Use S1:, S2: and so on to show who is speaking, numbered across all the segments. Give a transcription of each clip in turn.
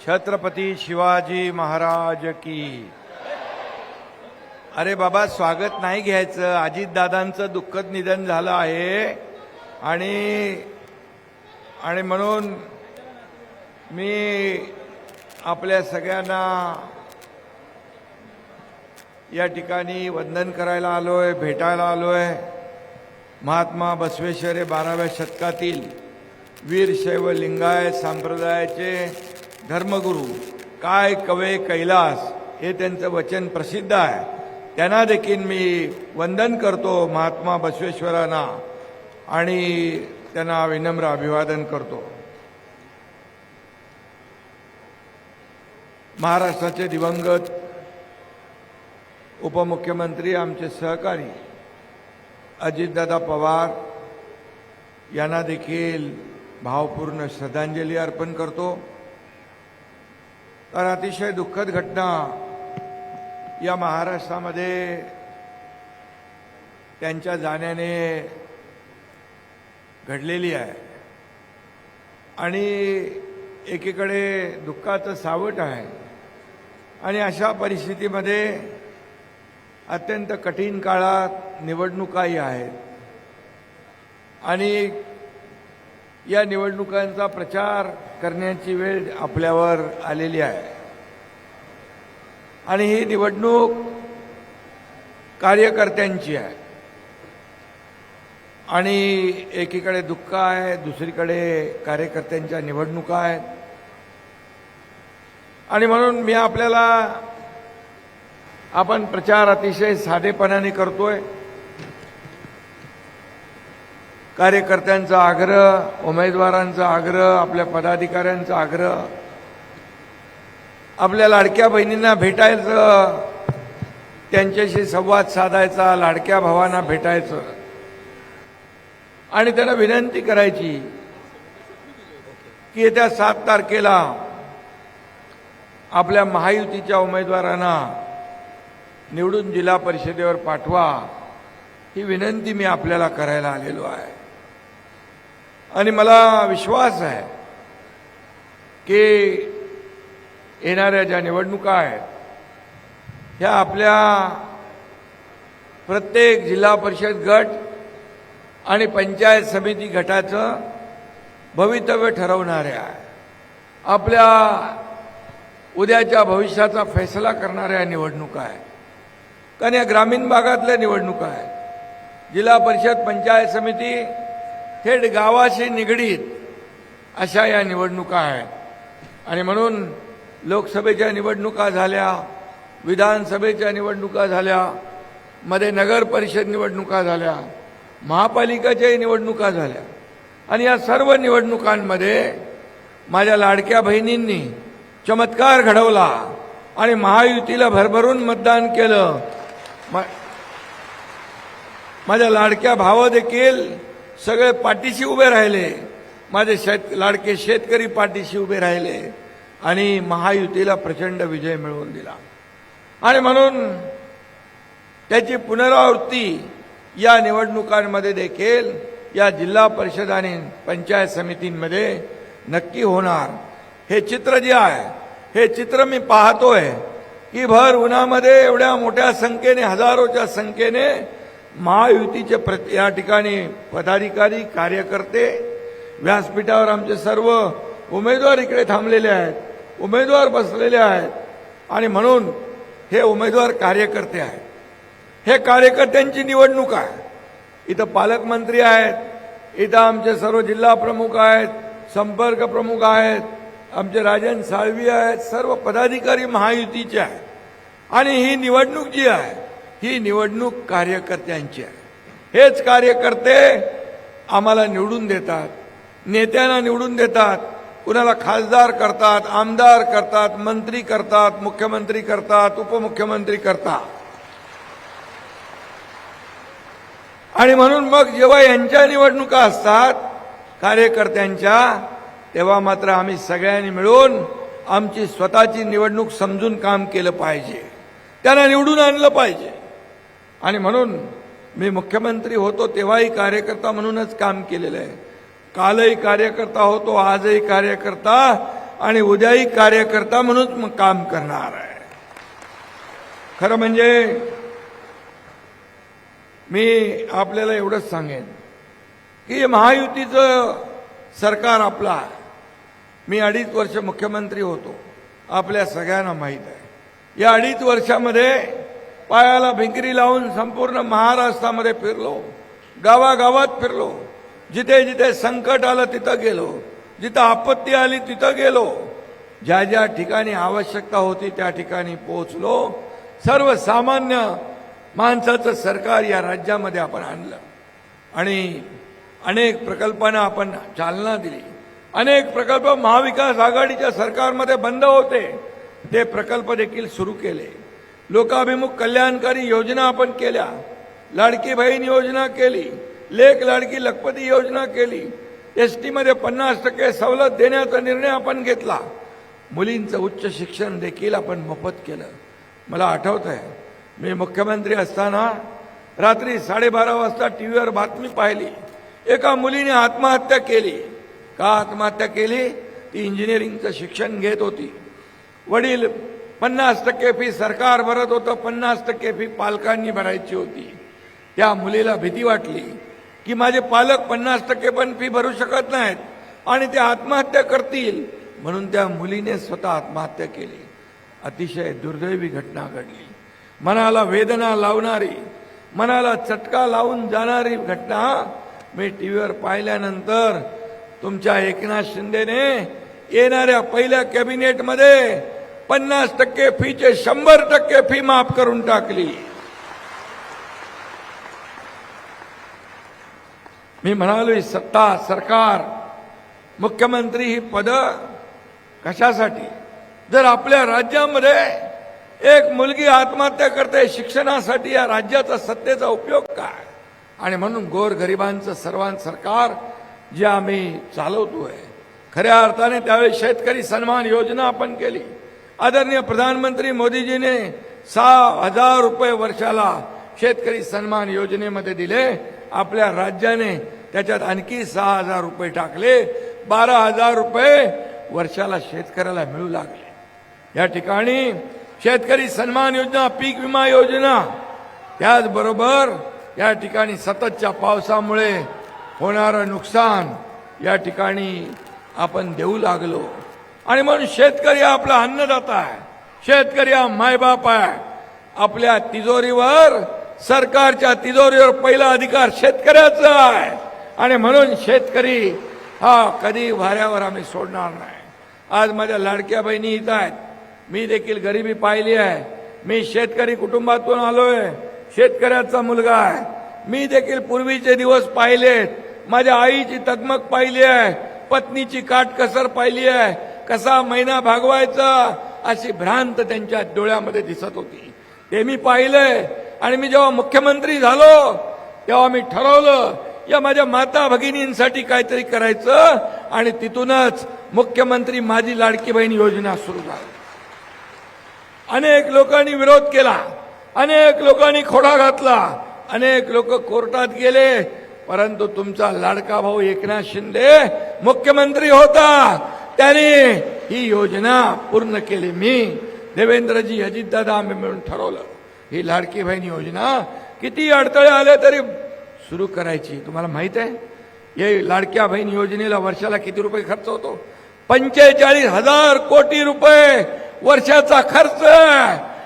S1: छत्रपती शिवाजी महाराज की। अरे बाबा, स्वागत नाही घ्यायचं. अजितदादांचं दुःखद निधन झालं आहे आणि म्हणून मी आपल्या सगळ्यांना या ठिकाणी वंदन करायला आलोय, भेटायला आलोय. महात्मा बसवेश्वर हे 12व्या शतकातील वीरशैव लिंगायत संप्रदायाचे धर्मगुरू, काय कवे कैलास हे त्यांचं वचन प्रसिद्ध आहे. त्यांना देखील मी वंदन करतो, महात्मा बसवेश्वरांना, आणि त्यांना विनम्र अभिवादन करतो. महाराष्ट्राचे दिवंगत उपमुख्यमंत्री, आमचे सहकारी अजितदादा पवार यांना देखील भावपूर्ण श्रद्धांजली अर्पण करतो. तर अतिशय दुःखद घटना या महाराष्ट्रामध्ये त्यांच्या जाण्याने घडलेली आहे आणि एकीकडे दुःखाचं सावट आहे. आणि अशा परिस्थितीमध्ये अत्यंत कठीण काळात निवडणुकाही आहेत आणि या निवडणुकांचा प्रचार करण्याची वेळ आपल्यावर आलेली आहे. आणि ही निवडणूक कार्यकर्त्यांची आहे आणि एकीकडे दुःख आहे, दुसरीकडे कार्यकर्त्यांच्या निवडणुका आहेत. आणि म्हणून मी आपल्याला, आपण प्रचार अतिशय साधेपणाने करतोय. कार्यकर्त्यांचा आग्रह, उमेदवारांचा आग्रह, आपल्या पदाधिकाऱ्यांचा आग्रह, आपल्या लाडक्या बहिणींना भेटायचं, त्यांच्याशी संवाद साधायचा, लाडक्या भावांना भेटायचं आणि त्यांना विनंती करायची की येत्या 7 तारखेला आपल्या महायुतीच्या उमेदवारांना निवडून जिल्हा परिषदेवर पाठवा. ही विनंती मी आपल्याला करायला आलेलो आहे. आणि मला विश्वास आहे की येणाऱ्या ज्या निवडणुका आहेत ह्या आपल्या प्रत्येक जिल्हा परिषद गट आणि पंचायत समिती गटाचं भवितव्य ठरवणाऱ्या, आपल्या उद्याच्या भविष्याचा फैसला करणाऱ्या निवडणुका आहेत. कारण या ग्रामीण भागातल्या निवडणुका आहेत. जिल्हा परिषद, पंचायत समिती थेट गावाशी निगडीत अशा या निवडणुका आहेत. आणि म्हणून लोकसभेच्या निवडणुका झाल्या, विधानसभेच्या निवडणुका झाल्या, मध्ये नगर परिषद निवडणुका झाल्या, महापालिकेच्याही निवडणुका झाल्या. आणि या सर्व निवडणुकांमध्ये माझ्या लाडक्या बहिणींनी चमत्कार घडवला आणि महायुतीला भरभरून मतदान केलं. माझ्या लाडक्या भाव देखील सगळे पाठीशी उभे राहिले. माझे लाडके शेतकरी पाठीशी उभे राहिले आणि महायुतीला प्रचंड विजय मिळवून दिला. आणि म्हणून त्याची पुनरावृत्ती या निवडणुकांमध्ये देखील या जिल्हा परिषद आणि पंचायत समितींमध्ये नक्की होणार. हे चित्र जे आहे, हे चित्र मी पाहतोय की भर उन्हामध्ये एवढ्या मोठ्या संख्येने, हजारोच्या संख्येने महायुतीचे या ठिकाणी पदाधिकारी, कार्यकर्ते, व्यासपीठावर आमचे सर्व उमेदवार इकडे थांबलेले आहेत, उमेदवार बसलेले आहेत. आणि म्हणून हे उमेदवार कार्यकर्ते आहेत. हे कार्यकर्त्यांची निवडणूक आहे. इथं पालकमंत्री आहेत, इथं आमचे सर्व जिल्हा प्रमुख आहेत, संपर्क प्रमुख आहेत, आमचे राजन साळवी आहेत, सर्व पदाधिकारी महायुतीचे आहेत. आणि ही निवडणूक जी आहे, ही निवडणूक कार्यकर्त्यांची आहे. हेच कार्यकर्ते आम्हाला निवडून देतात, नेत्यांना निवडून देतात, कुणाला खासदार करतात, आमदार करतात, मंत्री करतात, मुख्यमंत्री करतात, उपमुख्यमंत्री करतात. आणि म्हणून मग जेव्हा यांच्या निवडणुका असतात कार्यकर्त्यांच्या, तेव्हा मात्र आम्ही सगळ्यांनी मिळून आमची स्वतःची निवडणूक समजून काम केलं पाहिजे, त्यांना निवडून आणलं पाहिजे. आणि म्हणून मी मुख्यमंत्री होतो तेव्हाही कार्यकर्ता म्हणूनच काम केलेलं आहे. कालही कार्यकर्ता होतो, आजही कार्यकर्ता आणि उद्याही कार्यकर्ता म्हणून मग काम करणार आहे. खरं म्हणजे मी आपल्याला एवढंच सांगेन की महायुतीचं सरकार आपलं आहे. मी 2.5 वर्ष मुख्यमंत्री होतो, आपल्या सगळ्यांना माहीत आहे. या 2.5 वर्षामध्ये पायाला भिंगरी लावून संपूर्ण महाराष्ट्रामध्ये फिरलो, गावागावात फिरलो, जिथे जिथे संकट आलं तिथं गेलो, जिथं आपत्ती आली तिथं गेलो, ज्या ज्या ठिकाणी आवश्यकता होती त्या ठिकाणी पोहोचलो. सर्वसामान्य माणसाचं सरकार या राज्यामध्ये आपण आणलं आणि अनेक प्रकल्पांना आपण चालना दिली. अनेक प्रकल्प महाविकास आघाडीच्या सरकारमध्ये बंद होते, ते प्रकल्प देखील सुरू केले. लोकाभिमुख कल्याणकारी योजना आपण केल्या. लाडकी बहीण योजना केली, लेक लाडकी लखपती योजना केली. एसटी मध्ये 50% सवलत देण्याचा निर्णय आपण घेतला. मुलींचं उच्च शिक्षण देखील आपण मोफत केलं. मला आठवत आहे, मी मुख्यमंत्री असताना रात्री 12:30 वाजता टीव्हीवर बातमी पाहिली, एका मुलीने आत्महत्या केली. का आत्महत्या केली? ती इंजिनिअरिंगचं शिक्षण घेत होती. वडील 50% फी सरकार भरत होतं, 50% फी पालकांनी भरायची होती. त्या मुलीला भीती वाटली की माझे पालक 50% पण फी भरू शकत नाहीत आणि ते आत्महत्या करतील, म्हणून त्या मुलीने स्वतः आत्महत्या केली. अतिशय दुर्दैवी घटना घडली. मनाला वेदना लावणारी, मनाला चटका लावून जाणारी घटना मी टीव्हीवर पाहिल्यानंतर तुमच्या एकनाथ शिंदेने येणाऱ्या पहिल्या कॅबिनेटमध्ये 50% फीचे 100% फी माफ करून टाकली. मी म्हणालो, ही सत्ता, सरकार, मुख्यमंत्री ही पद कशासाठी? जर आपल्या राज्यामध्ये एक मुलगी आत्महत्या करते शिक्षणासाठी, या राज्याचा सत्तेचा उपयोग काय? आणि म्हणून गोरगरिबांचं सरकार जे आम्ही चालवतोय, खऱ्या अर्थाने त्यावेळी शेतकरी सन्मान योजना आपण केली. आदरणीय प्रधानमंत्री मोदीजीने 6,000 रुपये वर्षाला शेतकरी सन्मान योजनेमध्ये दिले. आपल्या राज्याने त्याच्यात आणखी 6,000 रुपये टाकले. 12,000 रुपये वर्षाला शेतकऱ्याला मिळू लागले. या ठिकाणी शेतकरी सन्मान योजना, पीक विमा योजना, त्याचबरोबर या ठिकाणी सततच्या पावसामुळे होणारं नुकसान या ठिकाणी आपण देऊ लागलो. आणि म्हणून शेतकरी हा आपला अन्नदाता आहे, शेतकरी हा मायबाप आहे. आपल्या तिजोरीवर, सरकारच्या तिजोरीवर पहिला अधिकार शेतकऱ्याचा आहे आणि म्हणून शेतकरी हा कधी वाऱ्यावर आम्ही सोडणार नाही. आज माझ्या लाडक्या बहिणी इथं आहेत. मी देखील गरिबी पाहिली आहे. मी शेतकरी कुटुंबातून आलोय, शेतकऱ्याचा मुलगा आहे. मी देखील पूर्वीचे दिवस पाहिलेत. माझ्या आईची तगमग पाहिली आहे, पत्नीची काटकसर पाहिली आहे, कसा महिना भागवायचा अशी भ्रांत त्यांच्या डोळ्यामध्ये दिसत होती. ते मी पाहिलंय. आणि मी जेव्हा मुख्यमंत्री झालो तेव्हा मी ठरवलं या माझ्या माता भगिनींसाठी काहीतरी करायचं आणि तिथूनच मुख्यमंत्री माझी लाडकी बहीण योजना सुरू झाली. अनेक लोकांनी विरोध केला, अनेक लोकांनी खोडा घातला, अनेक लोक कोर्टात गेले, परंतु तुमचा लाडका भाऊ एकनाथ शिंदे मुख्यमंत्री होता, त्याने ही योजना पूर्ण केली. मी, देवेंद्रजी, अजितदादा आम्ही मिळून ठरवलं ही लाडकी बहीण योजना किती अडथळे आले तरी सुरू करायची. तुम्हाला माहित आहे या लाडक्या बहीण योजनेला वर्षाला किती रुपये खर्च होतो? 45,000 कोटी रुपये वर्षाचा खर्च.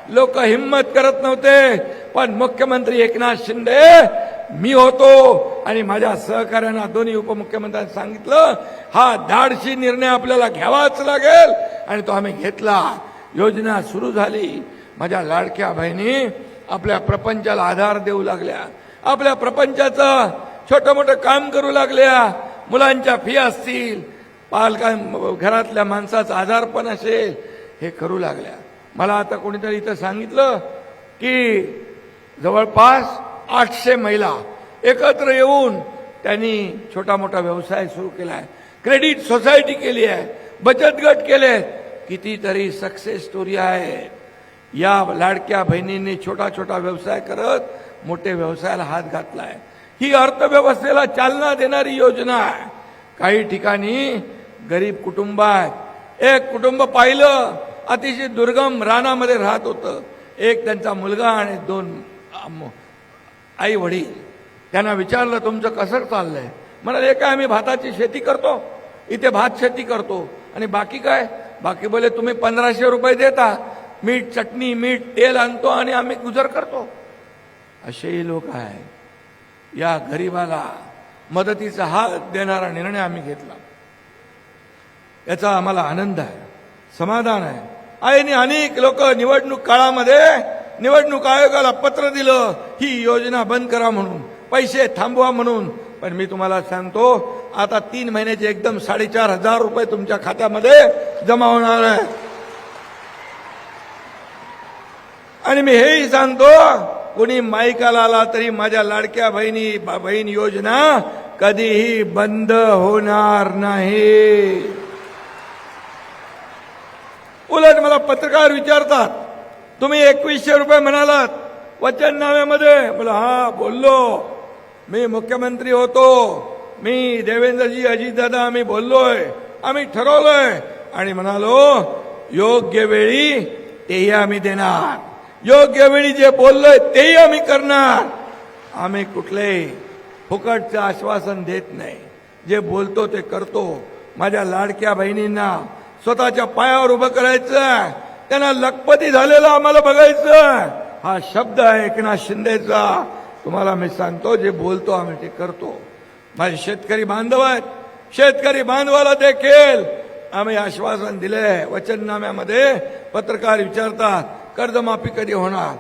S1: लोक हिम्मत करत नव्हते, पण मुख्यमंत्री एकनाथ शिंदे मी होतो आणि माझ्या सहकार्यांना, दोन्ही उपमुख्यमंत्र्यांनी सांगितलं हा धाडसी निर्णय आपल्याला घ्यावाच लागेल आणि तो आम्ही घेतला. योजना सुरू झाली. माझ्या लाडक्या बहिणी आपल्या प्रपंचाला आधार देऊ लागल्या, आपल्या प्रपंचाचं छोटं मोठं काम करू लागल्या. मुलांच्या फी असतील, घरातल्या माणसाचा आजारपण असेल, हे करू लागल्या. मला आता कोणीतरी इथं सांगितलं की जवळपास 800 महिला एकत्र येऊन त्यांनी छोटा मोठा व्यवसाय सुरू केला आहे, क्रेडिट सोसायटी केली आहे, बचत गट केले. कितीतरी सक्सेस स्टोरी आहे. या लाडक्या बहिणींनी छोटा छोटा व्यवसाय करत मोठे व्यवसायाला हात घातलाय. ही अर्थव्यवस्थेला चालना देणारी योजना आहे. काही ठिकाणी गरीब कुटुंब आहेत, एक कुटुंब पाहिलं, अतिशय दुर्गम रानामध्ये राहत होतं. एक त्यांचा मुलगा आणि 2 आई वडील. त्यांना विचारलं तुमचं कसं चाललंय? म्हणाले काय आम्ही भाताची शेती करतो, इथे भात शेती करतो आणि बाकी काय? बाकी बोले तुम्ही 1500 रुपये देता, मीठ चटणी मीठ तेल आणतो आणि आम्ही गुजर करतो. असेही लोक आहे. या गरीबाला मदतीचा हात देणारा निर्णय आम्ही घेतला. याचा आम्हाला आनंद आहे, समाधान आहे. आणि अनेक लोक निवडणूक काळामध्ये निवडणूक आयोगाला पत्र दिलं ही योजना बंद करा म्हणून, पैसे थांबवा म्हणून. पण मी तुम्हाला सांगतो आता 3 महिन्याचे एकदम 4,500 रुपये तुमच्या खात्यामध्ये जमा होणार आहे. आणि मी हेही सांगतो कोणी माईकाला आला तरी माझ्या लाडक्या बहीण योजना कधीही बंद होणार नाही. उलट मला पत्रकार विचारतात तुम्ही 2100 रुपये म्हणालात वचननाम्यामध्ये. बोला हा बोललो, मी मुख्यमंत्री होतो, मी देवेंद्रजी अजितदादा आम्ही बोललोय, आम्ही ठरवलंय आणि म्हणालो योग्य वेळी तेही आम्ही देणार, योग्य वेळी जे बोललोय तेही आम्ही करणार. आम्ही कुठलेही फुकटचं आश्वासन देत नाही, जे बोलतो ते करतो. माझ्या लाडक्या बहिणींना स्वतःच्या पायावर उभं करायचं, त्यांना लखपती झालेलं आम्हाला बघायचं. हा शब्द आहे एकनाथ शिंदेचा. तुम्हाला मी सांगतो जे बोलतो आम्ही ते करतो. माझे शेतकरी बांधव आहेत, शेतकरी बांधवाला देखील आम्ही आश्वासन दिले. वचननाम्यामध्ये पत्रकार विचारतात कर्जमाफी कधी होणार?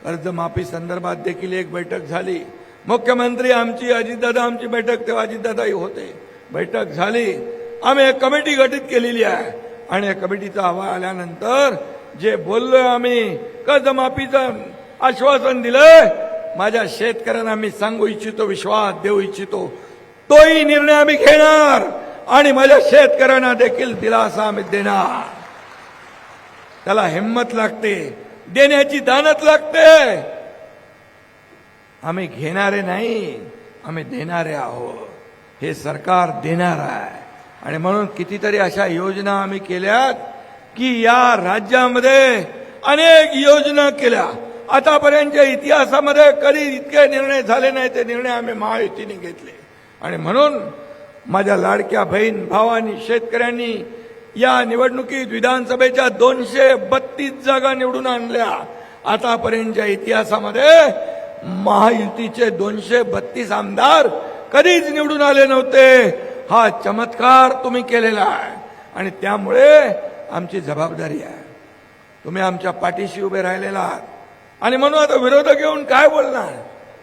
S1: कर्जमाफी संदर्भात देखील एक बैठक झाली. मुख्यमंत्री आमची, अजितदादा आमची बैठक, तेव्हा अजितदादाही होते. बैठक झाली, आम्ही एक कमिटी गठीत केलेली आहे आणि या कमिटीचा अहवाल आल्यानंतर जे बोललोय आम्ही कर्जमाफीचं आश्वासन दिलंय, माझ्या शेतकऱ्यांना मी सांगू इच्छितो, विश्वास देऊ इच्छितो, तोही निर्णय आम्ही घेणार आणि माझ्या शेतकऱ्यांना देखील दिलासा आम्ही देणार. त्याला हिंमत लागते, देण्याची दानत लागते. आम्ही घेणारे नाही, आम्ही देणारे आहोत. हे सरकार देणार आहे आणि म्हणून कितीतरी अशा योजना आम्ही केल्यात की या राज्यामध्ये अनेक योजना केल्या. आतापर्यंतच्या इतिहासामध्ये कधी इतके निर्णय झाले नाही, ते निर्णय आम्ही महायुतीने घेतले. आणि म्हणून माझ्या लाडक्या बहीण भावांनी, शेतकऱ्यांनी या निवडणुकीत विधानसभेच्या 232 जागा निवडून आणल्या. आतापर्यंतच्या इतिहासामध्ये महायुतीचे 232 आमदार कधीच निवडून आले नव्हते. हा चमत्कार तुम्ही केलेला आहे आणि त्यामुळे आमची जबाबदारी आहे. तुम्ही आमच्या पाठीशी उभे राहिलेला आहात आणि म्हणून आता विरोधक येऊन काय बोलणार,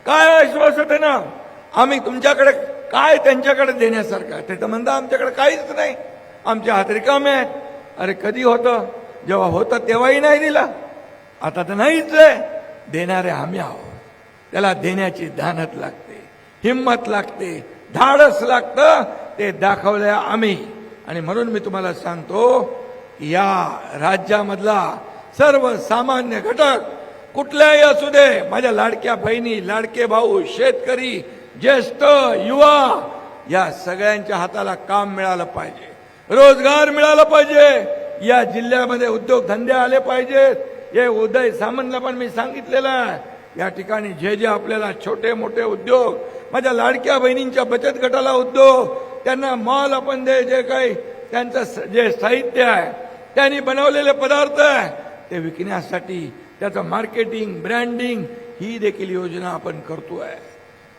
S1: काय आश्वासन आहे ना, आम्ही तुमच्याकडे काय त्यांच्याकडे देण्यासारखं? ते तर म्हणता आमच्याकडे काहीच नाही, आमचे हात रिकामे आहेत. अरे कधी होतं? जेव्हा होतं तेव्हाही नाही दिला, आता तर नाहीच आहे. देणारे आम्ही आहोत. त्याला देण्याची दानत लागते, हिंमत लागते, धाडस लागतं, ते दाखवलंय आम्ही. आणि म्हणून मी तुम्हाला सांगतो या राज्यामधला सर्वसामान्य घटक कुठल्याही असू दे, माझ्या लाडक्या बहिणी, लाडके भाऊ, शेतकरी, ज्येष्ठ, युवा, या सगळ्यांच्या हाताला काम मिळालं पाहिजे, रोजगार मिळाला पाहिजे, या जिल्ह्यामध्ये उद्योगधंदे आले पाहिजेत. हे उदय सामंतला पण मी सांगितलेलं आहे, या ठिकाणी जे जे आपल्याला छोटे मोठे उद्योग, माझ्या लाडक्या बहिणींच्या बचत गटाला उद्योग, त्यांना माल आपण दे, जे काही त्यांचं जे साहित्य आहे, त्यांनी बनवलेले पदार्थ आहे ते विकण्यासाठी त्याचं मार्केटिंग, ब्रँडिंग, ही देखील योजना आपण करतोय.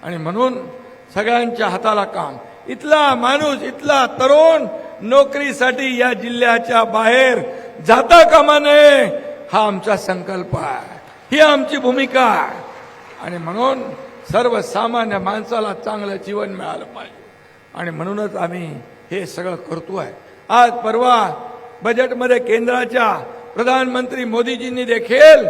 S1: आणि म्हणून सगळ्यांच्या हाताला काम. इथला माणूस, इथला तरुण नोकरीसाठी या जिल्ह्याच्या बाहेर जाता कामा नये, हा आमचा संकल्प आहे, ही आमची भूमिका आहे. आणि म्हणून सर्वसामान्य माणसाला चांगलं जीवन मिळालं पाहिजे आणि म्हणूनच आम्ही हे सगळं करतोय. आज परवा बजेटमध्ये केंद्राच्या प्रधानमंत्री मोदीजींनी देखील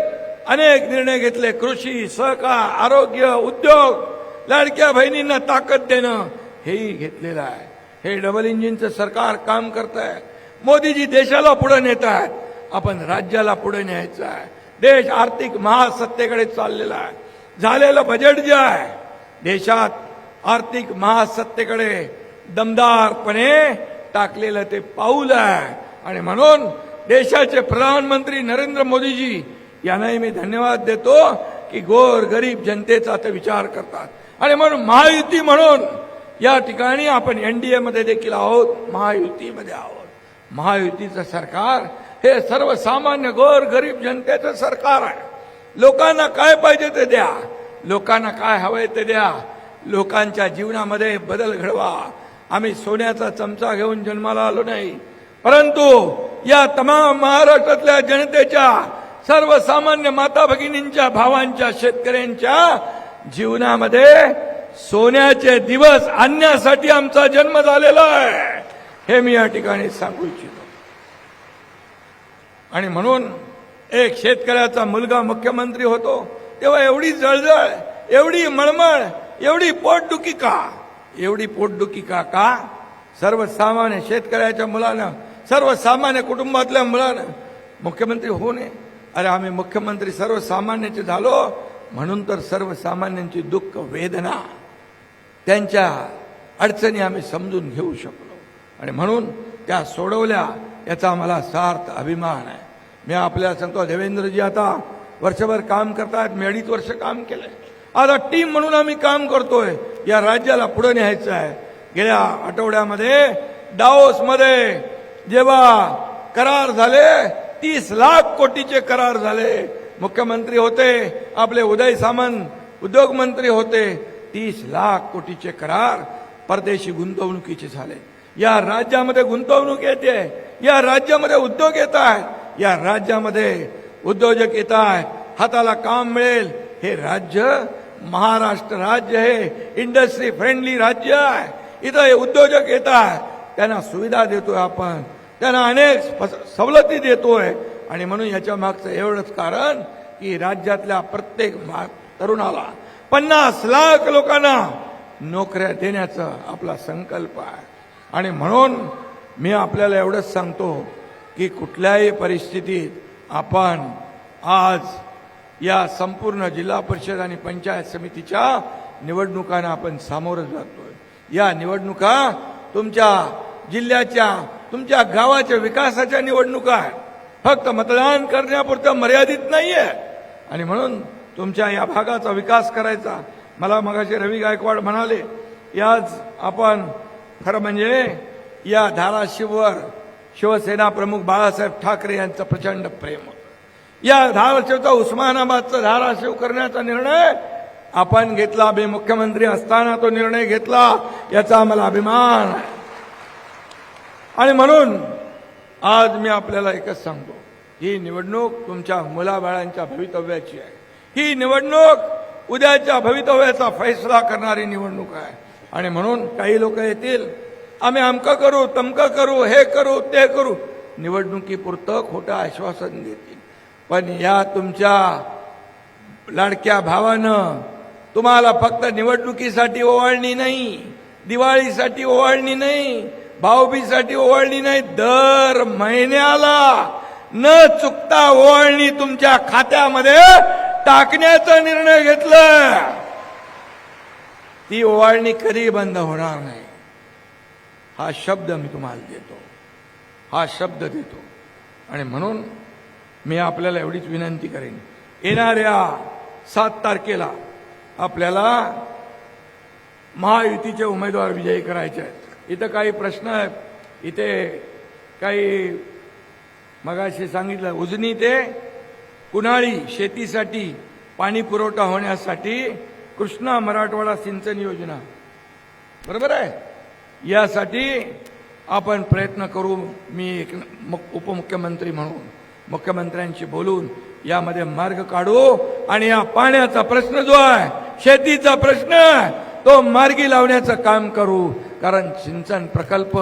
S1: अनेक निर्णय घेतले. कृषी, सहकार, आरोग्य, उद्योग, लाडक्या बहिणींना ताकद देणं, हेही घेतलेलं आहे. हे डबल इंजिनचं सरकार काम करत आहे. मोदीजी देशाला पुढे नेत आहेत, आपण राज्याला पुढे न्यायचं आहे. देश आर्थिक महासत्तेकडे चाललेला आहे. झालेलं बजेट जे आहे देशात आर्थिक महासत्तेकडे दमदारपणे टाकलेलं ते पाऊल आहे आणि म्हणून देशाचे प्रधानमंत्री नरेंद्र मोदीजी यांनाही मी धन्यवाद देतो की गोर गरीब जनतेचा ते विचार करतात। आणि म्हणून महायुती म्हणून या ठिकाणी आपण एनडीए मध्ये देखील आहोत, महायुतीमध्ये आहोत। महायुतीचं सरकार हे सर्वसामान्य गोर गरीब जनतेचं सरकार आहे। लोकांना काय पाहिजे ते द्या, लोकांना काय हवंय ते द्या, लोकांच्या जीवनामध्ये बदल घडवा। आम्ही सोन्याचा चमचा घेऊन जन्माला आलो नाही, परंतु या तमाम महाराष्ट्रातल्या जनतेच्या सर्वसामान्य माता भगिनींच्या भावांच्या शेतकऱ्यांच्या जीवनामध्ये सोन्याचे दिवस आणण्यासाठी आमचा जन्म झालेला आहे, हे मी या ठिकाणी सांगू इच्छितो। आणि म्हणून एक शेतकऱ्याचा मुलगा मुख्यमंत्री होतो तेव्हा एवढी जळजळ, एवढी मळमळ, एवढी पोटदुखी का? एवढी पोटदुखी का? सर्वसामान्य शेतकऱ्याच्या मुलानं, सर्वसामान्य कुटुंबातल्या मुलानं मुख्यमंत्री होऊ नये? अरे आम्ही मुख्यमंत्री सर्वसामान्याचे झालो म्हणून तर सर्वसामान्यांची दुःख वेदना, त्यांच्या अडचणी आम्ही समजून घेऊ शकलो आणि म्हणून त्या सोडवल्या, याचा आम्हाला सार्थ अभिमान आहे। मी आपल्याला सांगतो, देवेंद्रजी आता वर्षभर काम करतात, मी 2.5 वर्ष काम केलंय। आता टीम म्हणून आम्ही काम करतोय, या राज्याला पुढे न्यायचं आहे। गेल्या आठवड्यामध्ये दाओसमध्ये जेव्हा करार झाले, 30 लाख कोटीचे करार झाले, मुख्यमंत्री होते आपले उदय सामंत, उद्योग मंत्री होते, 30 लाख कोटीचे करार परदेशी गुंतवणुकीचे झाले। या राज्यामध्ये गुंतवणूक येते, या राज्यामध्ये उद्योग येत आहेत, या राज्यामध्ये उद्योजक येत आहेत, हाताला काम मिळेल। हे राज्य महाराष्ट्र राज्य हे इंडस्ट्री फ्रेंडली राज्य आहे। इथं उद्योजक येत आहेत, त्यांना सुविधा देतोय आपण, त्यांना अनेक सवलती देतोय। आणि म्हणून याच्या मागचं एवढंच कारण की राज्यातल्या प्रत्येक तरुणाला 50 लाख लोकांना नोकऱ्या देण्याचा आपला संकल्प आहे। आणि म्हणून मी आपल्याला एवढंच सांगतो की कुठल्याही परिस्थितीत आपण आज या संपूर्ण जिल्हा परिषद आणि पंचायत समितीच्या निवडणुकांना आपण सामोरं जातोय। या निवडणुका तुमच्या जिल्ह्याच्या, तुमच्या गावाच्या विकासाच्या निवडणुका आहेत, फक्त मतदान करण्यापुरतं मर्यादित नाहीये। आणि म्हणून तुमच्या या भागाचा विकास करायचा। मला मगाशी रवी गायकवाड म्हणाले की आज आपण खरं म्हणजे या धाराशिववर शिवसेना प्रमुख बाळासाहेब ठाकरे यांचं प्रचंड प्रेम होतं। या धाराशिवचा उस्मानाबादचा धाराशिव करण्याचा निर्णय आपण घेतला, मी मुख्यमंत्री असताना तो निर्णय घेतला, याचा आम्हाला अभिमान आहे। आणि म्हणून आज मी आपल्याला एकच सांगतो, ही निवडणूक तुमच्या मुलाबाळांच्या भवितव्याची आहे। ही निवडणूक उद्याच्या भवितव्याचा फैसला करणारी निवडणूक आहे। आणि म्हणून काही लोक येतील, आम्ही अमकं करू, तमकं करू, हे करू, ते करू, निवडणुकीपुरतं खोटं आश्वासन देतील। पण या तुमच्या लाडक्या भावानं तुम्हाला फक्त निवडणुकीसाठी ओवाळणी नाही, दिवाळीसाठी ओवाळणी नाही, भाऊबीजेसाठी ओवाळणी नाही, दर महिन्याला न चुकता ओवाळणी तुमच्या खात्यामध्ये टाकण्याचा निर्णय घेतला। ती ओवाळणी कधी बंद होणार नाही, हा शब्द मी तुम्हाला देतो, हा शब्द देतो। आणि म्हणून मी आपल्याला एवढीच विनंती करेन, येणाऱ्या 7 तारखेला आपल्याला महायुतीचे उमेदवार विजयी करायचे आहेत। इथं काही प्रश्न आहेत, इथे काही मगाशी सांगितलं, उजनी ते कुणाळी शेतीसाठी पाणी पुरवठा होण्यासाठी कृष्णा मराठवाडा सिंचन योजना, बरोबर आहे, यासाठी आपण प्रयत्न करू। मी एक उपमुख्यमंत्री म्हणून मुख्यमंत्र्यांशी बोलून यामध्ये मार्ग काढू आणि या पाण्याचा प्रश्न जो आहे, शेतीचा प्रश्न, तो मार्गी लावण्याचं काम करू। कारण सिंचन प्रकल्प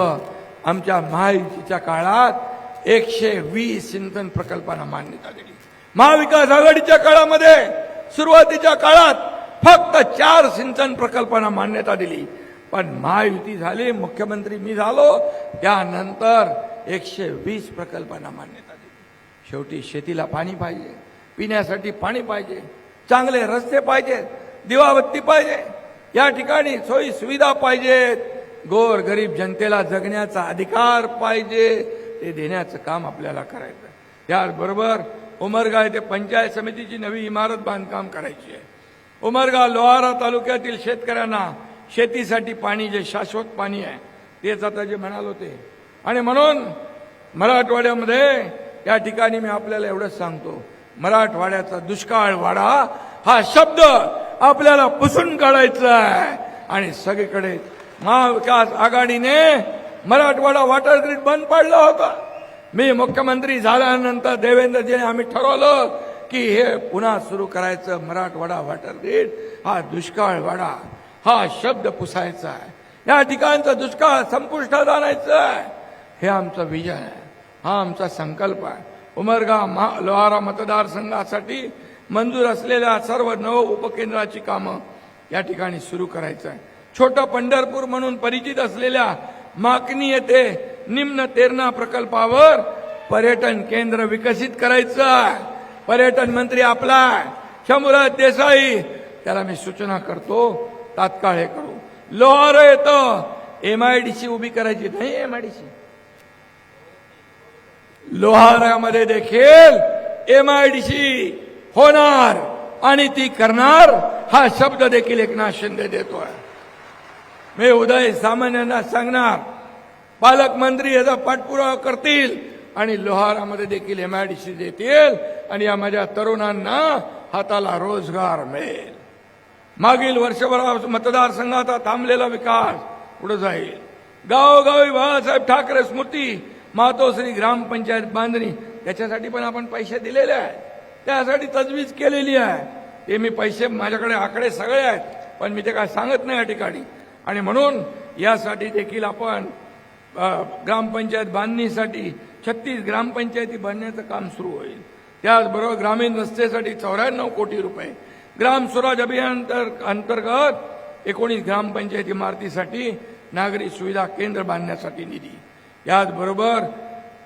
S1: आमच्या महायुतीच्या काळात 120 सिंचन प्रकल्पांना मान्यता दिली। महाविकास आघाडीच्या काळामध्ये सुरुवातीच्या काळात फक्त 4 सिंचन प्रकल्पांना मान्यता दिली। पण महायुती झाली, मुख्यमंत्री मी झालो, त्यानंतर 120 प्रकल्पांना मान्यता दिली। शेवटी शेतीला पाणी पाहिजे, पिण्यासाठी पाणी पाहिजे, चांगले रस्ते पाहिजेत, दिवाबत्ती पाहिजे, या ठिकाणी सोयी सुविधा पाहिजेत, गोर गरीब जनतेला जगण्याचा अधिकार पाहिजे, ते देण्याचं काम आपल्याला करायचं. त्याचबरोबर उमरगा येथे पंचायत समितीची नवी इमारत बांधकाम करायची आहे. उमरगा लोहारा तालुक्यातील शेतकऱ्यांना शेतीसाठी पाणी, जे शाश्वत पाणी आहे तेच आता जे म्हणाल होते. आणि म्हणून मराठवाड्यामध्ये या ठिकाणी मी आपल्याला एवढंच सांगतो, मराठवाड्याचा दुष्काळ वाडा हा शब्द आपल्याला पुसून काढायचा आहे. आणि सगळीकडे महाविकास आघाडीने मराठवाडा वॉटर ग्रीड बंद पाडला होता. मी मुख्यमंत्री झाल्यानंतर देवेंद्रजीने आम्ही ठरवलं की हे पुन्हा सुरू करायचं. मराठवाडा वॉटर ग्रीड हा दुष्काळ वाडा हा शब्द पुसायचा आहे. या ठिकाणचा दुष्काळ संपुष्टात आणायचा आहे. हे आमचं विजन आहे, हा आमचा संकल्प आहे. उमरगा लोहारा मतदारसंघासाठी मंजूर असलेल्या सर्व 9 उपकेंद्राची कामं या ठिकाणी सुरू करायचं आहे. छोटं पंढरपूर म्हणून परिचित असलेल्या माकणी येथे निम्न तेरणा प्रकल्पावर पर्यटन केंद्र विकसित करायचं आहे. पर्यटन मंत्री आपला शंभूराज देसाई, त्याला मी सूचना करतो तात्काळ हे करू. लोहारा येतं MIDC उभी करायची नाही. MIDC लोहारामध्ये देखील MIDC होणार आणि ती करणार, हा शब्द देखील एकनाथ शिंदे देतोय. मी उदय सामंतांना सांगणार, पालकमंत्री याचा पाठपुरावा करतील आणि लोहारामध्ये देखील MIDC देतील आणि या माझ्या तरुणांना हाताला रोजगार मिळेल. मागील वर्षभरात मतदारसंघाचा थांबलेला विकास पुढे जाईल. गावोगावी बाळासाहेब ठाकरे स्मृती मातोश्री ग्रामपंचायत बांधणी, त्याच्यासाठी पण आपण पैसे दिलेले आहेत, त्यासाठी तजवीज केलेली आहे. ते मी पैसे, माझ्याकडे आकडे सगळे आहेत, पण मी ते काय सांगत नाही या ठिकाणी. आणि म्हणून यासाठी देखील आपण ग्रामपंचायत बांधणीसाठी 36 ग्रामपंचायती बांधण्याचं काम सुरू होईल. त्याचबरोबर ग्रामीण रस्त्यासाठी 94 कोटी रुपये, ग्राम स्वराज अभियान अंतर्गत 19 ग्रामपंचायत इमारतीसाठी नागरी सुविधा केंद्र बांधण्यासाठी निधी. याचबरोबर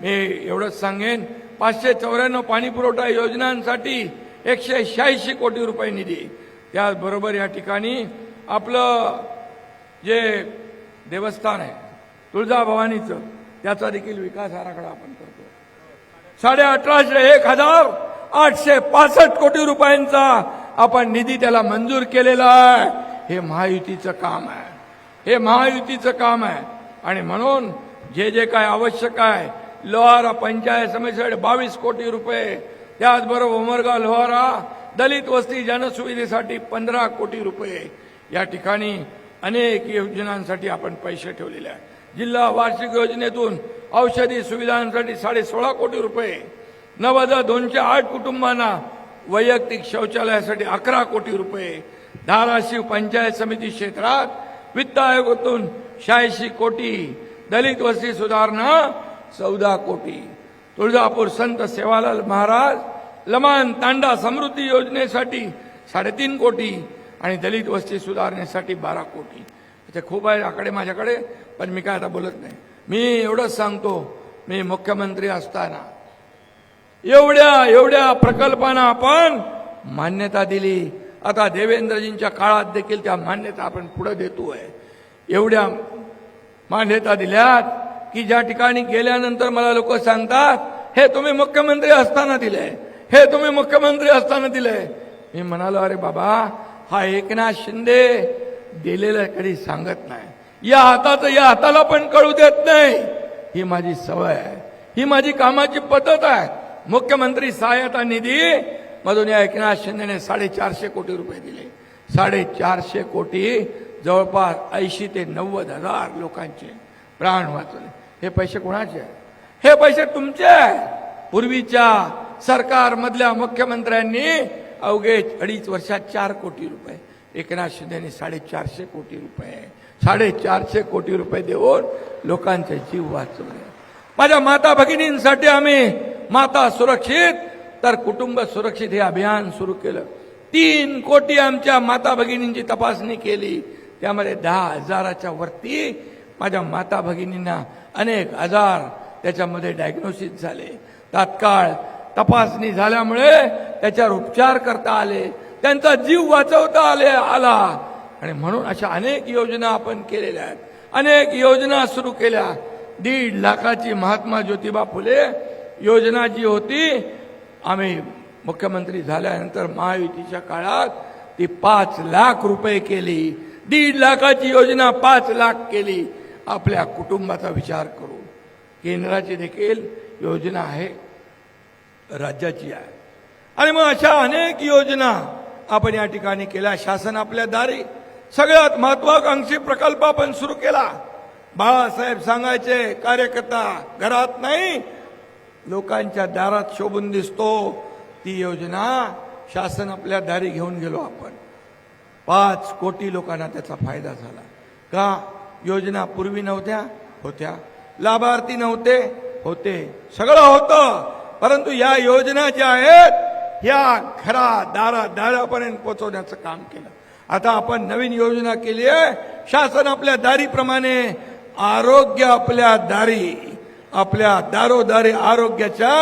S1: मी एवढंच सांगेन, 594 पाणी पुरवठा योजनांसाठी 186 कोटी रुपये निधी. त्याचबरोबर या ठिकाणी आपलं जे देवस्थान आहे तुळजाभवानीचं, त्याचा देखील विकास आराखडा आपण करतो. 1,865 कोटी रुपयांचा आपण निधी त्याला मंजूर केलेला आहे. हे महायुतीचं काम आहे, हे महायुतीचं काम आहे. आणि म्हणून जे जे काय आवश्यक आहे, लोहारा पंचायत समितीसाठी 22 कोटी रुपये, त्याचबरोबर उमरगा लोहारा दलित वस्ती जनसुविधेसाठी 15 कोटी रुपये, या ठिकाणी अनेक योजनांसाठी आपण पैसे ठेवलेले आहेत. जिल्हा वार्षिक योजनेतून औषधी सुविधांसाठी 16.5 कोटी रुपये, 9,208 कुटुंबांना वैयक्तिक शौचालयासाठी 11 कोटी रुपये, धाराशिव पंचायत समिती क्षेत्रात वित्त आयोगातून 86 कोटी, दलित वस्ती सुधारणा 14 कोटी, तुळजापूर संत सेवालाल महाराज लमान तांडा समृद्धी योजनेसाठी 3.5 कोटी आणि दलित वस्ती सुधारण्यासाठी 12 कोटी. इथे खूप आहे आकडे माझ्याकडे, पण मी काय आता बोलत नाही. मी एवढंच सांगतो, मी मुख्यमंत्री असताना एवढ्या प्रकल्पांना आपण मान्यता दिली. आता देवेंद्रजींच्या काळात देखील त्या मान्यता आपण पुढे देतोय. एवढ्या मान्यता दिल्यात की ज्या ठिकाणी गेल्यानंतर मला लोक सांगतात, हे तुम्ही मुख्यमंत्री असताना दिले, हे तुम्ही मुख्यमंत्री असताना दिले. मी म्हणालो, अरे बाबा, हा एकनाथ शिंदे दिलेलं कधी सांगत नाही, या हाताचं या हाताला पण कळू देत नाही. ही माझी सवय आहे, ही माझी कामाची पद्धत आहे. मुख्यमंत्री सहायता निधी मधून या एकनाथ शिंदेने 450 कोटी रुपये दिले. 450 कोटी, जवळपास 80 ते 90 हजार लोकांचे प्राण वाचवले. हे पैसे कोणाचे आहेत? हे पैसे तुमचे आहेत. पूर्वीच्या सरकारमधल्या मुख्यमंत्र्यांनी अवघे 2.5 वर्षात 4 कोटी रुपये, एकनाथ शिंदेने 450 कोटी रुपये, 450 कोटी रुपये देऊन लोकांचे जीव वाचवले. माझ्या माता भगिनींसाठी आम्ही माता सुरक्षित तर कुटुंब सुरक्षित हे अभियान सुरू केलं. 3 कोटी आमच्या माता भगिनींची तपासणी केली. त्यामध्ये 10,000च्या वरती माझ्या माता भगिनींना अनेक आजार त्याच्यामध्ये डायग्नोसिस झाले. तात्काळ तपासणी झाल्यामुळे त्याच्यावर उपचार करता आले, त्यांचा जीव वाचवता आला. आणि म्हणून अशा अनेक योजना आपण केलेल्या आहेत, अनेक योजना सुरू केल्या. 1.5 लाखाची महात्मा ज्योतिबा फुले योजना जी होती, आम्ही मुख्यमंत्री झाल्यानंतर महायुतीच्या काळात ती 5 लाख रुपये केली. 1.5 लाखाची योजना 5 लाख केली. आपल्या कुटुंबाचा विचार करू. केंद्राची देखील योजना आहे, राज्याची आहे. आणि मग अशा अनेक योजना आपण या ठिकाणी केल्या. शासन आपल्या दारी सगळ्यात महत्वाकांक्षी प्रकल्प आपण सुरू केला. बाळासाहेब सांगायचे, कार्यकर्ता घरात नाही लोकांच्या दारात शोभून दिसतो. ती योजना शासन आपल्या दारी घेऊन गेलो आपण. 5 कोटी लोकांना त्याचा फायदा झाला. का? योजना पूर्वी नव्हत्या, होत्या. लाभार्थी नव्हते, होते. सगळं होतं. परंतु या योजना ज्या आहेत या दारापर्यंत पोहोचवण्याचं काम केलं. आता आपण नवीन योजना केली आहे. शासन आपल्या दारीप्रमाणे आरोग्य आपल्या दारी, आपल्या दारोदारी आरोग्याच्या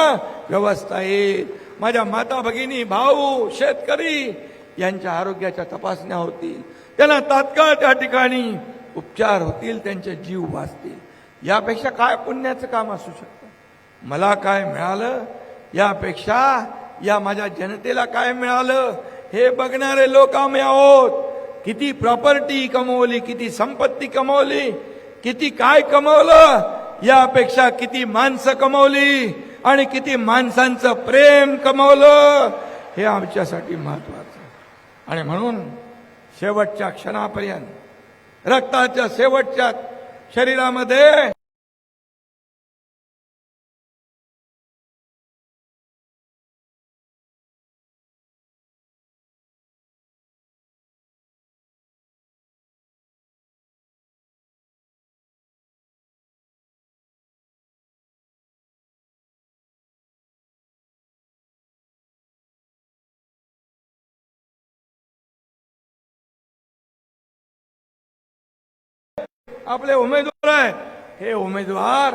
S1: व्यवस्था येईल. माझ्या माता भगिनी, भाऊ, शेतकरी यांच्या आरोग्याच्या तपासण्या होतील. त्यांना तात्काळ त्या ठिकाणी उपचार होतील, त्यांचे जीव वाचतील. यापेक्षा काय पुण्याचं काम असू शकतं? मला काय मिळालं यापेक्षा या माझ्या जनतेला काय मिळालं हे बघणारे लोक आम्ही आहोत. किती प्रॉपर्टी कमवली, किती संपत्ती कमवली, किती काय कमवलं, यापेक्षा किती माणसं कमवली आणि किती माणसांचं प्रेम कमवलं हे आमच्यासाठी महत्वाचं. आणि म्हणून शेवटच्या क्षणापर्यंत रक्ताच्या शेवटच्या शरीरामध्ये आपले उमेदवार आहेत. हे उमेदवार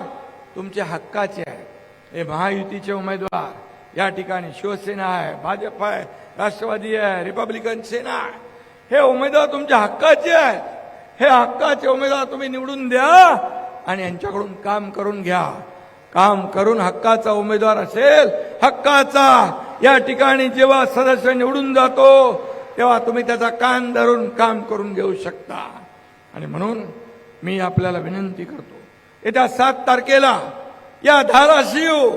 S1: तुमच्या हक्काचे आहेत. हे महायुतीचे उमेदवार या ठिकाणी शिवसेना आहे, भाजप आहे, राष्ट्रवादी आहे, रिपब्लिकन सेना आहे. हे उमेदवार तुमच्या हक्काचे आहेत. हे हक्काचे उमेदवार तुम्ही निवडून द्या आणि यांच्याकडून काम करून घ्या. काम करून हक्काचा उमेदवार असेल, हक्काचा या ठिकाणी जेव्हा सदस्य निवडून जातो तेव्हा तुम्ही त्याचा कान धरून काम करून घेऊ शकता. आणि म्हणून मी आपल्याला विनंती करतो, येत्या 7 तारखेला या धाराशिव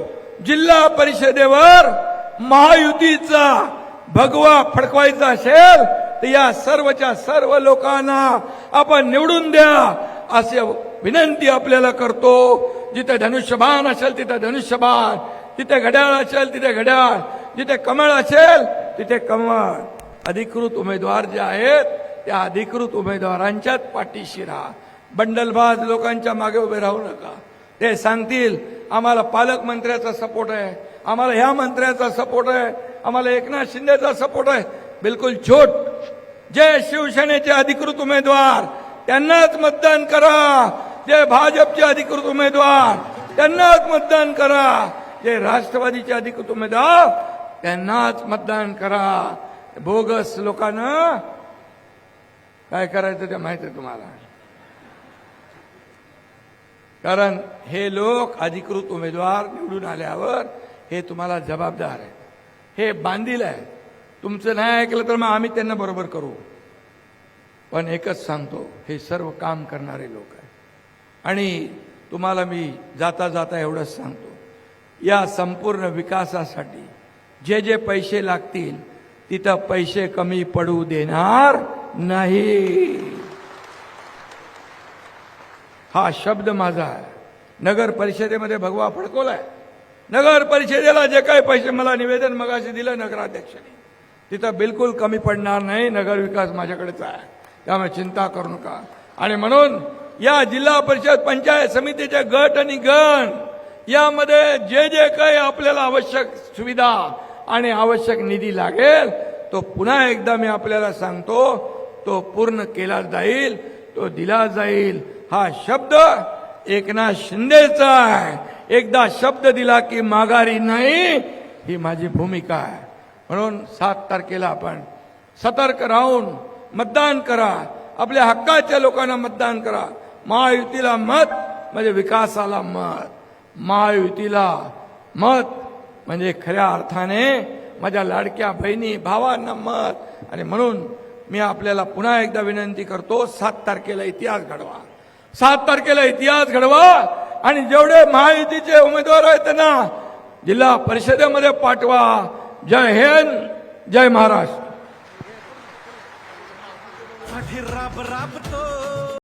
S1: जिल्हा परिषदेवर महायुतीचा भगवा फडकवायचा असेल तर या सर्वच्या सर्व लोकांना आपण निवडून द्या असे विनंती आपल्याला करतो. जिथे धनुष्यबाण असेल तिथे धनुष्यबाण, जिथे घड्याळ असेल तिथे घड्याळ, जिथे कमळ असेल तिथे कमळ. अधिकृत उमेदवार जे आहेत त्या अधिकृत उमेदवारांच्याच पाठीशी राहा. बंडलबाज लोकांच्या मागे उभे राहू नका. ते सांगतील आम्हाला पालकमंत्र्याचा सपोर्ट आहे, आम्हाला ह्या मंत्र्याचा सपोर्ट आहे, आम्हाला एकनाथ शिंदेचा सपोर्ट आहे. बिलकुल छोट. जे शिवसेनेचे अधिकृत उमेदवार त्यांनाच मतदान करा. जे भाजपचे अधिकृत उमेदवार त्यांनाच मतदान करा. जे राष्ट्रवादीचे अधिकृत उमेदवार त्यांनाच मतदान करा. बोगस लोकांना काय करायचं ते माहिती आहे तुम्हाला. कारण हे लोक अधिकृत उमेदवार निवडून आल्यावर हे तुम्हाला जबाबदार आहेत. हे बांधील आहे. तुमचं नाही ऐकलं तर मग आम्ही त्यांना बरोबर करू. पण एकच सांगतो, हे सर्व काम करणारे लोक आहेत. आणि तुम्हाला मी जाता जाता एवढंच सांगतो, या संपूर्ण विकासासाठी जे जे पैसे लागतील तिथं पैसे कमी पडू देणार नाही. हा शब्द माझा आहे. नगर परिषदेमध्ये भगवा फडकवलाय. नगर परिषदेला जे काही पैसे मला निवेदन मगाशी दिलं नगराध्यक्षांनी, तिथं बिलकुल कमी पडणार नाही. नगर विकास माझ्याकडेच आहे, त्यामुळे चिंता करू नका. आणि म्हणून या जिल्हा परिषद पंचायत समितीचे गट आणि गण यामध्ये जे जे काही आपल्याला आवश्यक सुविधा आणि आवश्यक निधी लागेल तो पुन्हा एकदा मी आपल्याला सांगतो, तो पूर्ण केला जाईल, तो दिला जाईल. हा शब्द एकनाथ शिंदेचा आहे. एकदा शब्द दिला की माघारी नाही, ही माझी भूमिका आहे. म्हणून 7 तारखेला आपण सतर्क राहून मतदान करा. आपल्या हक्काच्या लोकांना मतदान करा. महायुतीला मत, म्हणजे विकासाला मत, महायुतीला मत, म्हणजे खऱ्या अर्थाने माझ्या लाडक्या बहिणी भावांना मत. आणि म्हणून मी आपल्याला पुन्हा एकदा विनंती करतो, 7 तारखेला इतिहास घडवा, 7 तारखेला इतिहास घडवा आणि जेवढे महायुतीचे उमेदवार आहेत त्यांना जिल्हा परिषदेमध्ये पाठवा. जय हिंद, जय महाराष्ट्र.